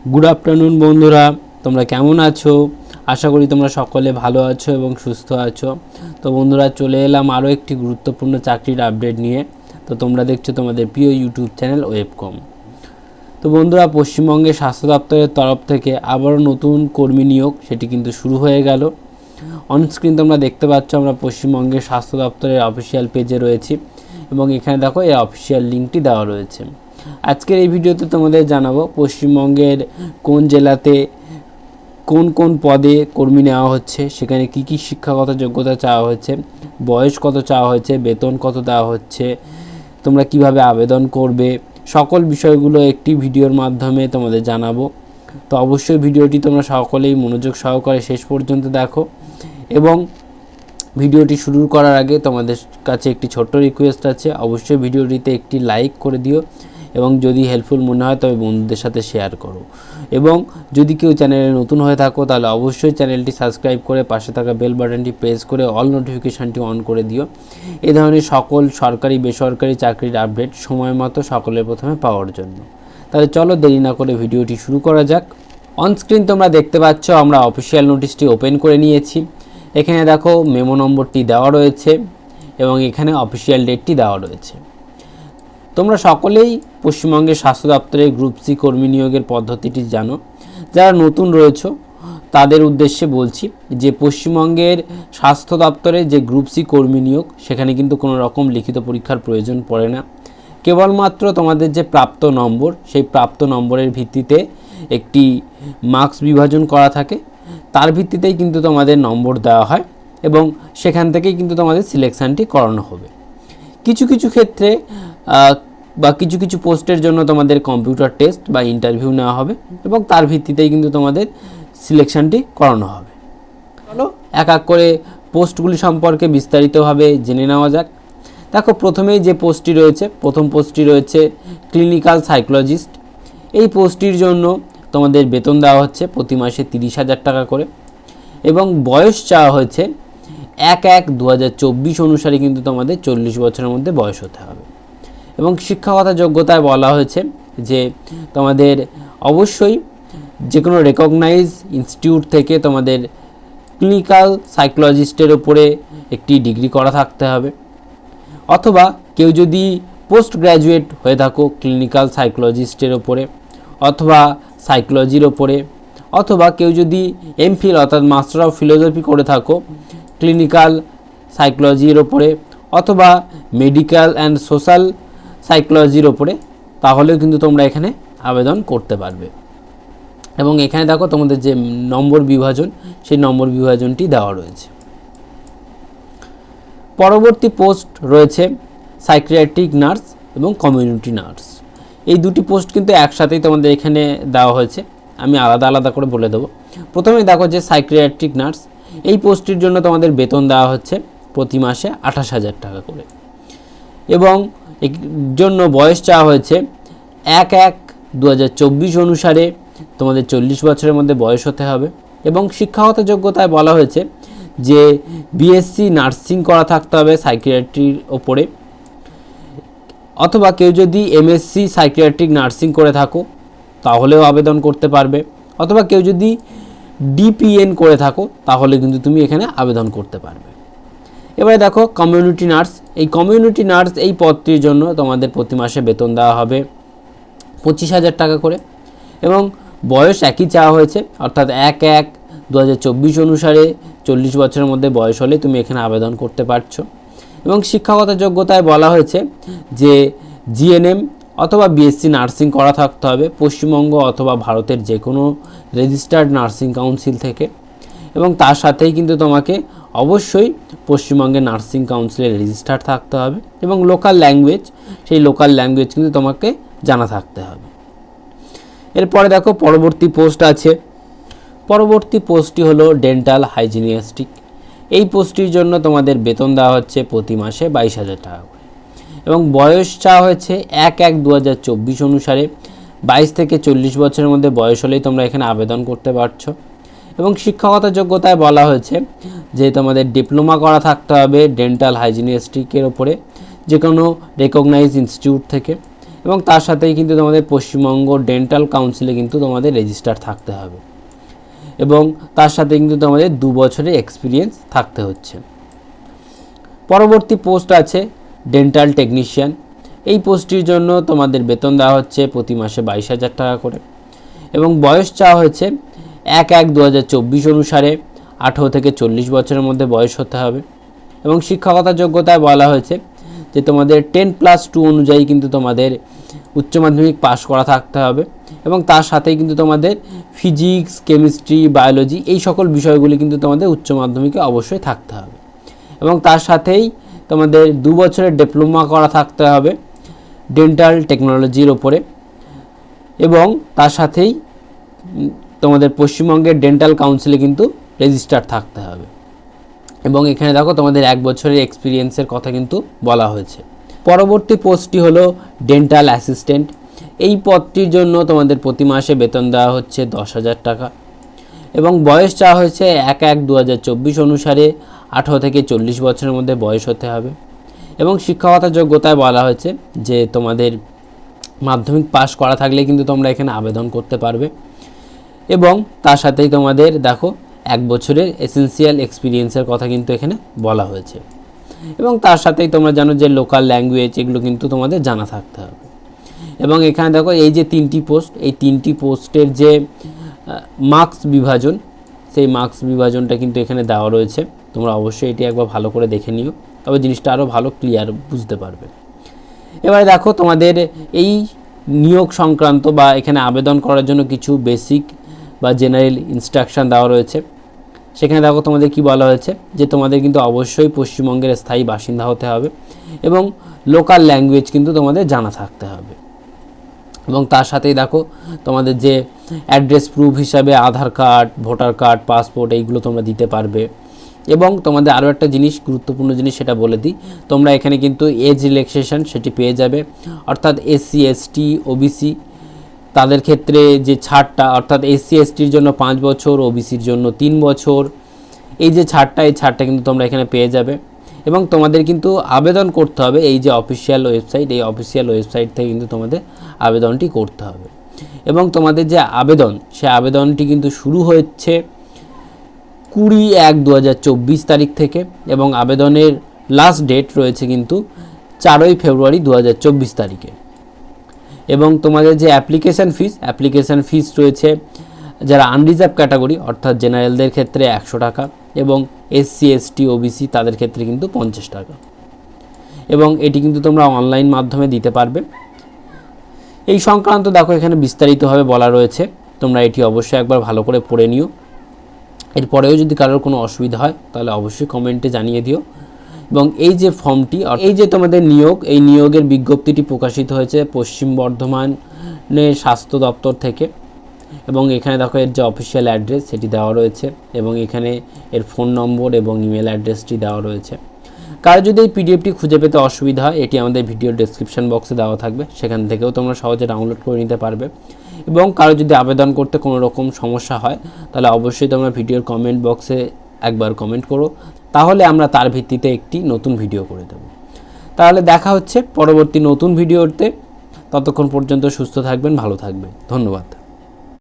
Good afternoon বন্ধুরা, তোমরা কেমন আছো? আশা করি তোমরা সকলে ভালো আছো এবং সুস্থ আছো। তো বন্ধুরা, চলে এলাম আরও একটি গুরুত্বপূর্ণ চাকরির আপডেট নিয়ে। তো তোমরা দেখছো তোমাদের প্রিয় ইউটিউব চ্যানেল ওয়েবকম। তো বন্ধুরা, পশ্চিমবঙ্গের স্বাস্থ্য দপ্তরের তরফ থেকে আবারও নতুন কর্মী নিয়োগ সেটি কিন্তু শুরু হয়ে গেল। অনস্ক্রিন তোমরা দেখতে পাচ্ছ, আমরা পশ্চিমবঙ্গের স্বাস্থ্য দপ্তরের অফিসিয়াল পেজে রয়েছি এবং এখানে দেখো এই অফিসিয়াল লিঙ্কটি দেওয়া রয়েছে। আজকের এই ভিডিওতে তোমাদের জানাবো পশ্চিমবঙ্গের কোন জেলাতে কোন কোন পদে কর্মী নেওয়া হচ্ছে, সেখানে কি কি শিক্ষাগত যোগ্যতা চাওয়া হচ্ছে, বয়স কত চাওয়া হচ্ছে, বেতন কত দেওয়া হচ্ছে, তোমরা কিভাবে আবেদন করবে, সকল বিষয়গুলো একটি ভিডিওর মাধ্যমে তোমাদের জানাবো। তো অবশ্যই ভিডিওটি তোমরা সকলেই মনোযোগ সহকারে শেষ পর্যন্ত দেখো এবং ভিডিওটি শুরু করার আগে তোমাদের কাছে একটি ছোট্ট রিকোয়েস্ট আছে, অবশ্যই ভিডিওটিতে একটি লাইক করে দিও এবং যদি হেল্পফুল মনে হয় তবে বন্ধুদের সাথে শেয়ার করো। এবং যদি কেউ চ্যানেলে নতুন হয়ে থাকো তাহলে অবশ্যই চ্যানেলটি সাবস্ক্রাইব করে পাশে থাকা বেল বাটনটি প্রেস করে অল নোটিফিকেশানটি অন করে দিও, এ ধরনের সকল সরকারি বেসরকারি চাকরির আপডেট সময় মতো সকলের প্রথমে পাওয়ার জন্য। তাহলে চলো দেরি না করে ভিডিওটি শুরু করা যাক। অনস্ক্রিন তোমরা দেখতে পাচ্ছ, আমরা অফিসিয়াল নোটিশটি ওপেন করে নিয়েছি। এখানে দেখো মেমো নম্বরটি দেওয়া রয়েছে এবং এখানে অফিসিয়াল ডেটটি দেওয়া রয়েছে। তোমরা সকলেই পশ্চিমবঙ্গের স্বাস্থ্য দপ্তরের গ্রুপ সি কর্মী নিয়োগের পদ্ধতিটি জানো। যারা নতুন রয়েছে তাদের উদ্দেশ্যে বলছি যে পশ্চিমবঙ্গের স্বাস্থ্য দপ্তরের যে গ্রুপ সি কর্মী নিয়োগ সেখানে কিন্তু কোনো রকম লিখিত পরীক্ষার প্রয়োজন পড়ে না। কেবলমাত্র তোমাদের যে প্রাপ্ত নম্বর, সেই প্রাপ্ত নম্বরের ভিত্তিতে একটি মার্কস বিভাজন করা থাকে, তার ভিত্তিতেই কিন্তু তোমাদের নম্বর দেওয়া হয় এবং সেখান থেকেই কিন্তু তোমাদের সিলেকশানটি করানো হবে। কিছু কিছু ক্ষেত্রে বা কিছু কিছু পোস্টের জন্য তোমাদের কম্পিউটার টেস্ট বা ইন্টারভিউ নেওয়া হবে এবং তার ভিত্তিতেই কিন্তু তোমাদের সিলেকশানটি করানো হবে। চলো এক এক করে পোস্টগুলি সম্পর্কে বিস্তারিতভাবে জেনে নেওয়া যাক। দেখো, প্রথমেই যে পোস্টটি রয়েছে, প্রথম পোস্টটি রয়েছে ক্লিনিক্যাল সাইকোলজিস্ট। এই পোস্টটির জন্য তোমাদের বেতন দেওয়া হচ্ছে প্রতি মাসে 30,000 টাকা করে এবং বয়স চাওয়া হয়েছে 1/1/2024 অনুসারে কিন্তু তোমাদের 40 বছরের মধ্যে বয়স হতে হবে এবং শিক্ষাগত যোগ্যতায় বলা হয়েছে যে তোমাদের অবশ্যই যে কোনো রেকগনাইজ ইনস্টিটিউট থেকে তোমাদের ক্লিনিক্যাল সাইকোলজিস্টের ওপরে একটি ডিগ্রি করা থাকতে হবে, অথবা কেউ যদি পোস্ট গ্র্যাজুয়েট হয়ে থাকো ক্লিনিক্যাল সাইকোলজিস্টের ওপরে অথবা সাইকোলজির ওপরে, অথবা কেউ যদি এমফিল অর্থাৎ মাস্টার অফ ফিলোসফি করে থাকো ক্লিনিক্যাল সাইকোলজির ওপরে অথবা মেডিকেল অ্যান্ড সোশ্যাল সাইকোলজির ওপরে, তাহলেও কিন্তু তোমরা এখানে আবেদন করতে পারবে। এবং এখানে দেখো তোমাদের যে নম্বর বিভাজন, সেই নম্বর বিভাজনটি দেওয়া রয়েছে। পরবর্তী পোস্ট রয়েছে সাইকিয়াট্রিক নার্স এবং কমিউনিটি নার্স। এই দুটি পোস্ট কিন্তু একসাথেই তোমাদের এখানে দেওয়া হয়েছে, আমি আলাদা আলাদা করে বলে দেবো। প্রথমে দেখো যে সাইকিয়াট্রিক নার্স, এই পোস্টটির জন্য তোমাদের বেতন দেওয়া হচ্ছে প্রতি মাসে 28,000 টাকা করে এবং এর জন্য বয়স চাওয়া হয়েছে 1/1/2024 অনুসারে তোমাদের 40 বছরের মধ্যে বয়স হতে হবে এবং শিক্ষাগত যোগ্যতায় বলা হয়েছে যে বিএসসি নার্সিং করা থাকতে হবে সাইকিয়াট্রির ওপরে, অথবা কেউ যদি এমএসসি সাইকিয়াট্রিক নার্সিং করে থাকো তাহলেও আবেদন করতে পারবে, অথবা কেউ যদি ডিপিএন করে থাকো তাহলে কিন্তু তুমি এখানে আবেদন করতে পারবে। এবারে দেখো কমিউনিটি নার্স, এই কমিউনিটি নার্স এই পদটির জন্য তোমাদের প্রতি মাসে বেতন দেওয়া হবে 25,000 টাকা করে এবং বয়স একই চাওয়া হয়েছে, অর্থাৎ 1/1/2024 অনুসারে 40 বছরের মধ্যে বয়স হলে তুমি এখানে আবেদন করতে পারছো এবং শিক্ষাগত যোগ্যতায় বলা হয়েছে যে জিএনএম অথবা বিএসসি নার্সিং করা থাকতে হবে পশ্চিমবঙ্গ অথবা ভারতের যে কোনো রেজিস্টার্ড নার্সিং কাউন্সিল থেকে এবং তার সাথেই কিন্তু তোমাকে অবশ্যই পশ্চিমবঙ্গের নার্সিং কাউন্সিলে রেজিস্টার থাকতে হবে এবং লোকাল ল্যাঙ্গুয়েজ, সেই লোকাল ল্যাঙ্গুয়েজ কিন্তু তোমাকে জানা থাকতে হবে। এরপরে দেখো পরবর্তী পোস্ট আছে, পরবর্তী পোস্টটি হলো ডেন্টাল হাইজিনিস্টিক। এই পোস্টটির জন্য তোমাদের বেতন দেওয়া হচ্ছে প্রতি মাসে 22,000 টাকা করে এবং বয়স চাওয়া হয়েছে 1/1/2024 অনুসারে 22 থেকে 40 বছরের মধ্যে বয়স হলেই তোমরা এখানে আবেদন করতে পারছো এবং শিক্ষাগত যোগ্যতায় বলা হয়েছে যে তোমাদের ডিপ্লোমা করা থাকতে হবে ডেন্টাল হাইজিনিস্টিকের ওপরে যে কোনো রেকগনাইজ ইনস্টিটিউট থেকে এবং তার সাথেই কিন্তু তোমাদের পশ্চিমবঙ্গ ডেন্টাল কাউন্সিলে কিন্তু তোমাদের রেজিস্টার থাকতে হবে এবং তার সাথে কিন্তু তোমাদের 2 বছরের এক্সপিরিয়েন্স থাকতে হচ্ছে। পরবর্তী পোস্ট আছে ডেন্টাল টেকনিশিয়ান। এই পোস্টটির জন্য তোমাদের বেতন দেওয়া হচ্ছে প্রতি মাসে 22,000 টাকা করে এবং বয়স চাওয়া হয়েছে 1/1/2024 অনুসারে 18 থেকে 40 বছরের মধ্যে বয়স হতে হবে এবং শিক্ষাগত যোগ্যতায় বলা হয়েছে যে তোমাদের 10+2 অনুযায়ী কিন্তু তোমাদের উচ্চ মাধ্যমিক পাস করা থাকতে হবে এবং তার সাথেই কিন্তু তোমাদের ফিজিক্স, কেমিস্ট্রি, বায়োলজি এই সকল বিষয়গুলি কিন্তু তোমাদের উচ্চ মাধ্যমিকে অবশ্যই থাকতে হবে এবং তার সাথেই তোমাদের 2 বছরের ডিপ্লোমা করা থাকতে হবে ডেন্টাল টেকনোলজির ওপরে এবং তার সাথেই তোমাদের পশ্চিমবঙ্গের ডেন্টাল কাউন্সিলে কিন্তু রেজিস্টার থাকতে হবে এবং এখানে দেখো তোমাদের 1 বছরের এক্সপিরিয়েন্সের কথা কিন্তু বলা হয়েছে। পরবর্তী পোস্টটি হলো ডেন্টাল অ্যাসিস্ট্যান্ট। এই পদটির জন্য তোমাদের প্রতি মাসে বেতন দেওয়া হচ্ছে 10,000 টাকা এবং বয়স চাওয়া হয়েছে 1/1/2024 অনুসারে 18 থেকে 40 বছরের মধ্যে বয়স হতে হবে এবং শিক্ষাগত যোগ্যতায় বলা হয়েছে যে তোমাদের মাধ্যমিক পাস করা থাকলে কিন্তু তোমরা এখানে আবেদন করতে পারবে এবং তার সাথেই তোমাদের দেখো 1 বছরের এসেন্সিয়াল এক্সপিরিয়েন্সের কথা কিন্তু এখানে বলা হয়েছে এবং তার সাথেই তোমরা জানো যে লোকাল ল্যাঙ্গুয়েজ এগুলো কিন্তু তোমাদের জানা থাকতে হবে এবং এখানে দেখো এই যে 3টি পোস্ট, এই 3টি পোস্টের যে মার্কস বিভাজন, সেই মার্কস বিভাজনটা কিন্তু এখানে দেওয়া রয়েছে। তোমরা অবশ্যই এটি একবার ভালো করে দেখে নিও, তবে জিনিসটা আরও ভালো ক্লিয়ার বুঝতে পারবে। এবারে দেখো তোমাদের এই নিয়োগ সংক্রান্ত বা এখানে আবেদন করার জন্য কিছু বেসিক বা জেনারেল ইনস্ট্রাকশান দেওয়া রয়েছে। সেখানে দেখো তোমাদের কি বলা হয়েছে যে তোমাদের কিন্তু অবশ্যই পশ্চিমবঙ্গের স্থায়ী বাসিন্দা হতে হবে এবং লোকাল ল্যাঙ্গুয়েজ কিন্তু তোমাদের জানা থাকতে হবে এবং তার সাথেই দেখো তোমাদের যে অ্যাড্রেস প্রুফ হিসাবে আধার কার্ড, ভোটার কার্ড, পাসপোর্ট এইগুলো তোমরা দিতে পারবে এবং তোমাদের আরও একটা জিনিস, গুরুত্বপূর্ণ জিনিস সেটা বলে দিই, তোমরা এখানে কিন্তু এজ রিল্যাক্সেশন সেটি পেয়ে যাবে, অর্থাৎ SC, ST, OBC তাদের ক্ষেত্রে যে ছাড়টা, অর্থাৎ SC STর জন্য 5 বছর, OBCর জন্য 3 বছর, এই যে ছাড়টা, এই ছাড়টা কিন্তু তোমরা এখানে পেয়ে যাবে এবং তোমাদের কিন্তু আবেদন করতে হবে এই যে অফিসিয়াল ওয়েবসাইট, এই অফিসিয়াল ওয়েবসাইট থেকে কিন্তু তোমাদের আবেদনটি করতে হবে এবং তোমাদের যে আবেদন, সে আবেদনটি কিন্তু শুরু হচ্ছে 20/1/2024 তারিখ থেকে এবং আবেদনের লাস্ট ডেট রয়েছে কিন্তু 4ই ফেব্রুয়ারি 2024 তারিখে এবং তোমাদের যে অ্যাপ্লিকেশান ফিস রয়েছে যারা আনরিজার্ভ ক্যাটাগরি অর্থাৎ জেনারেলদের ক্ষেত্রে 100 টাকা এবং SC ST OBC তাদের ক্ষেত্রে কিন্তু 50 টাকা এবং এটি কিন্তু তোমরা অনলাইন মাধ্যমে দিতে পারবে। এই সংক্রান্ত দেখো এখানে বিস্তারিতভাবে বলা রয়েছে, তোমরা এটি অবশ্যই একবার ভালো করে পড়ে নিও। এরপরেও যদি কারোর কোনো অসুবিধা হয় তাহলে অবশ্যই কমেন্টে জানিয়ে দিও এবং এই যে ফর্মটি, এই যে তোমাদের নিয়োগ, এই নিয়োগের বিজ্ঞপ্তিটি প্রকাশিত হয়েছে পশ্চিম বর্ধমানের স্বাস্থ্য দপ্তর থেকে এবং এখানে দেখো এর যে অফিসিয়াল অ্যাড্রেস সেটি দেওয়া রয়েছে এবং এখানে এর ফোন নম্বর এবং ইমেল অ্যাড্রেসটি দেওয়া রয়েছে। কারো যদি এই পিডিএফটি খুঁজে পেতে অসুবিধা হয়, এটি আমাদের ভিডিও ডেসক্রিপশন বক্সে দেওয়া থাকবে, সেখান থেকেও তোমরা সহজে ডাউনলোড করে নিতে পারবে এবং কারো যদি আবেদন করতে কোনো রকম সমস্যা হয় তাহলে অবশ্যই তোমরা ভিডিওর কমেন্ট বক্সে একবার কমেন্ট করো, তাহলে আমরা তার ভিত্তিতে একটি নতুন ভিডিও করে দেব। তাহলে দেখা হচ্ছে পরবর্তী নতুন ভিডিওতে, ততক্ষণ পর্যন্ত সুস্থ থাকবেন, ভালো থাকবেন, ধন্যবাদ।